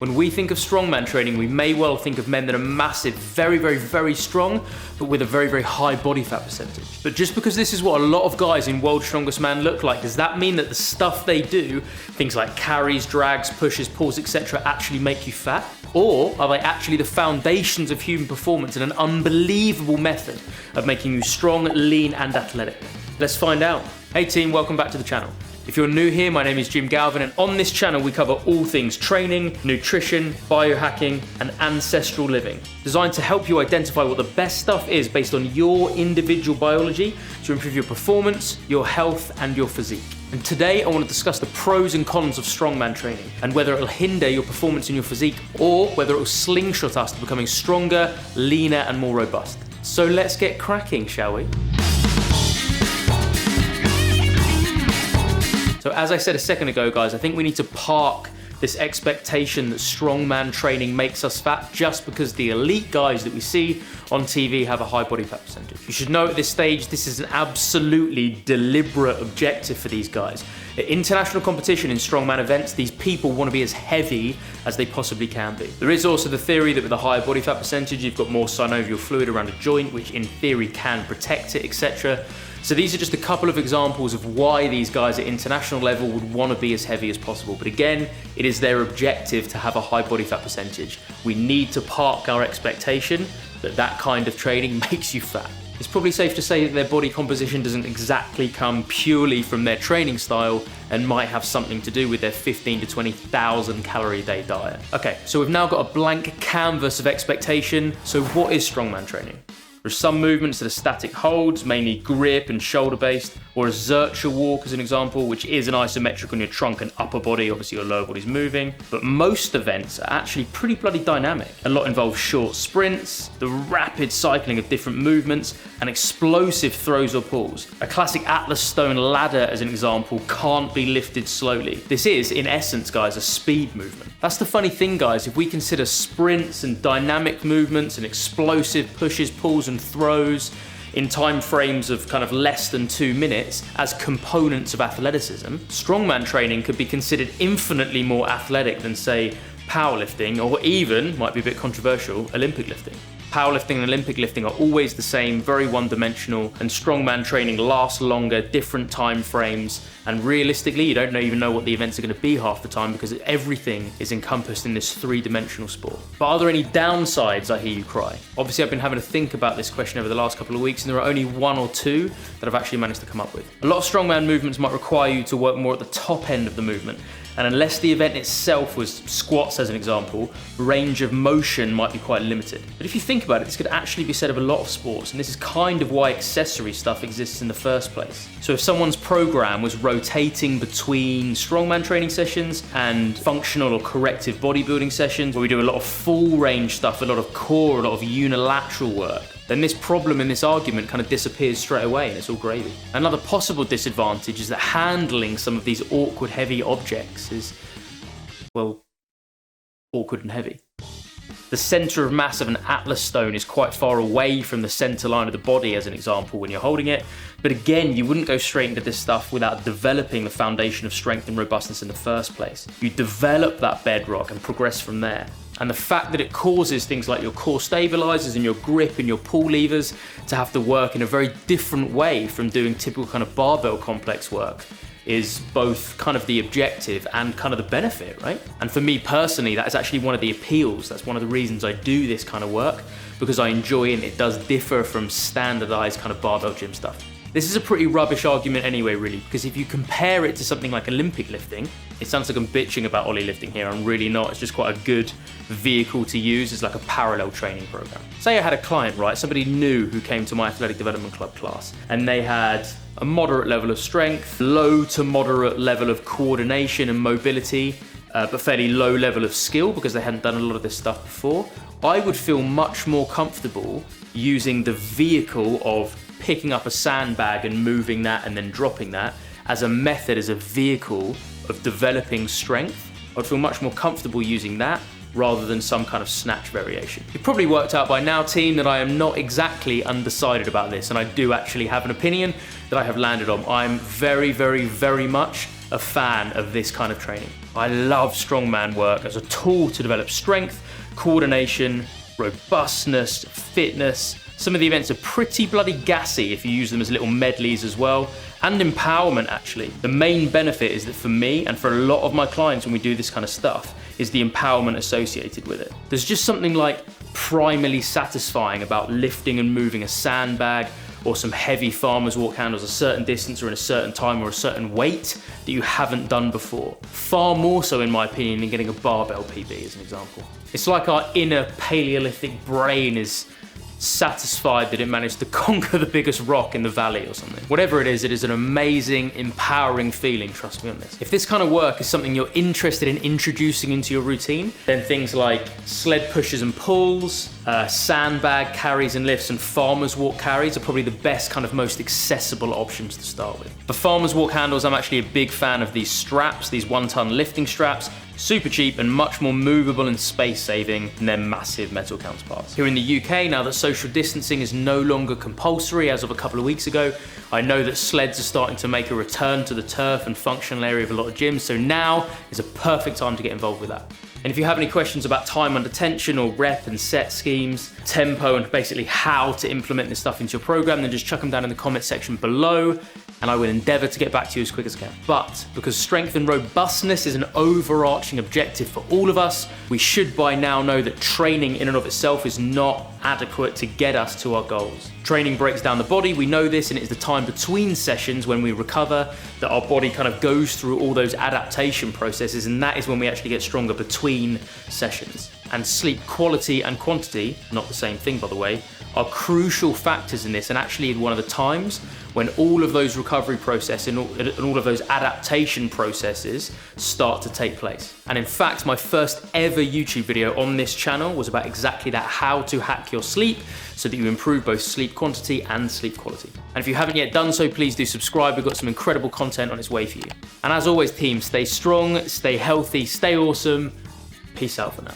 When we think of strongman training, we may well think of men that are massive, very strong, but with a very high body fat percentage. But just because this is what a lot of guys in World's Strongest Man look like, does that mean that the stuff they do, things like carries, drags, pushes, pulls, etc., actually make you fat? Or are they actually the foundations of human performance and an unbelievable method of making you strong, lean, and athletic? Let's find out. Hey team, welcome back to the channel. If you're new here, my name is Jim Galvin, and on this channel we cover all things training, nutrition, biohacking, and ancestral living, designed to help you identify what the best stuff is based on your individual biology to improve your performance, your health, and your physique. And today I want to discuss the pros and cons of strongman training and whether it'll hinder your performance in your physique or whether it'll slingshot us to becoming stronger, leaner, and more robust. So let's get cracking, shall we? So as I said a second ago, guys, I think we need to park this expectation that strongman training makes us fat just because the elite guys that we see on TV have a high body fat percentage. You should know at this stage, this is an absolutely deliberate objective for these guys. At international competition in strongman events, these people want to be as heavy as they possibly can be. There is also the theory that with a higher body fat percentage, you've got more synovial fluid around a joint, which in theory can protect it, etc. So these are just a couple of examples of why these guys at international level would want to be as heavy as possible. But again, it is their objective to have a high body fat percentage. We need to park our expectation that that kind of training makes you fat. It's probably safe to say that their body composition doesn't exactly come purely from their training style and might have something to do with their 15 to 20,000 calorie a day diet. Okay, so we've now got a blank canvas of expectation. So what is strongman training? There's some movements that are static holds, mainly grip and shoulder based, or a Zercher walk as an example, which is an isometric on your trunk and upper body, obviously your lower body's moving. But most events are actually pretty bloody dynamic. A lot involve short sprints, the rapid cycling of different movements, and explosive throws or pulls. A classic Atlas stone ladder as an example can't be lifted slowly. This is, in essence, guys, a speed movement. That's the funny thing, guys. If we consider sprints and dynamic movements and explosive pushes, pulls, and throws in time frames of kind of less than 2 minutes as components of athleticism, strongman training could be considered infinitely more athletic than, say, powerlifting, or even, might be a bit controversial, Olympic lifting. Powerlifting and Olympic lifting are always the same, very one-dimensional, and strongman training lasts longer, different time frames, and realistically, you don't even know what the events are going to be half the time because everything is encompassed in this three-dimensional sport. But are there any downsides, I hear you cry? Obviously, I've been having to think about this question over the last couple of weeks, and there are only one or two that I've actually managed to come up with. A lot of strongman movements might require you to work more at the top end of the movement, and unless the event itself was squats as an example, range of motion might be quite limited. But if you think about it, this could actually be said of a lot of sports, and this is kind of why accessory stuff exists in the first place. So if someone's program was rotating between strongman training sessions and functional or corrective bodybuilding sessions, where we do a lot of full range stuff, a lot of core, a lot of unilateral work, then this problem in this argument kind of disappears straight away and it's all gravy. Another possible disadvantage is that handling some of these awkward heavy objects is, well, awkward and heavy. The center of mass of an Atlas stone is quite far away from the center line of the body as an example when you're holding it. But again, you wouldn't go straight into this stuff without developing the foundation of strength and robustness in the first place. You develop that bedrock and progress from there. And the fact that it causes things like your core stabilizers and your grip and your pull levers to have to work in a very different way from doing typical kind of barbell complex work is both kind of the objective and kind of the benefit, right? And for me personally, that is actually one of the appeals. That's one of the reasons I do this kind of work, because I enjoy it and it does differ from standardized kind of barbell gym stuff. This is a pretty rubbish argument anyway, really, because if you compare it to something like Olympic lifting, it sounds like I'm bitching about Ollie lifting here. I'm really not. It's just quite a good vehicle to use as like a parallel training program. Say I had a client, right? Somebody new who came to my athletic development club class, and they had a moderate level of strength, low to moderate level of coordination and mobility, but fairly low level of skill because they hadn't done a lot of this stuff before. I would feel much more comfortable using the vehicle of picking up a sandbag and moving that and then dropping that as a method, as a vehicle of developing strength. I'd feel much more comfortable using that rather than some kind of snatch variation. You've probably worked out by now, team, that I am not exactly undecided about this, and I do actually have an opinion that I have landed on. I'm very much a fan of this kind of training. I love strongman work as a tool to develop strength, coordination, robustness, fitness. Some of the events are pretty bloody gassy if you use them as little medleys as well, and empowerment actually. The main benefit is that for me and for a lot of my clients when we do this kind of stuff is the empowerment associated with it. There's just something like primarily satisfying about lifting and moving a sandbag or some heavy farmer's walk handles a certain distance or in a certain time or a certain weight that you haven't done before. Far more so in my opinion than getting a barbell PB as an example. It's like our inner Paleolithic brain is satisfied that it managed to conquer the biggest rock in the valley or something. Whatever it is an amazing, empowering feeling, trust me on this. If this kind of work is something you're interested in introducing into your routine, then things like sled pushes and pulls, sandbag carries and lifts, and farmer's walk carries are probably the best kind of most accessible options to start with. For farmer's walk handles, I'm actually a big fan of these straps, these 1-ton lifting straps. Super cheap and much more movable and space saving than their massive metal counterparts. Here in the UK, now that social distancing is no longer compulsory as of a couple of weeks ago, I know that sleds are starting to make a return to the turf and functional area of a lot of gyms, so now is a perfect time to get involved with that. And if you have any questions about time under tension or rep and set schemes, tempo, and basically how to implement this stuff into your program, then just chuck them down in the comment section below, and I will endeavor to get back to you as quick as I can. But because strength and robustness is an overarching objective for all of us, we should by now know that training in and of itself is not adequate to get us to our goals. Training breaks down the body, we know this, and it's the time between sessions when we recover that our body kind of goes through all those adaptation processes, and that is when we actually get stronger between sessions. And sleep quality and quantity, not the same thing by the way, are crucial factors in this, and actually one of the times when all of those recovery processes and all of those adaptation processes start to take place. And in fact, my first ever YouTube video on this channel was about exactly that, how to hack your sleep so that you improve both sleep quantity and sleep quality. And if you haven't yet done so, please do subscribe. We've got some incredible content on its way for you. And as always, team, stay strong, stay healthy, stay awesome. Peace out for now.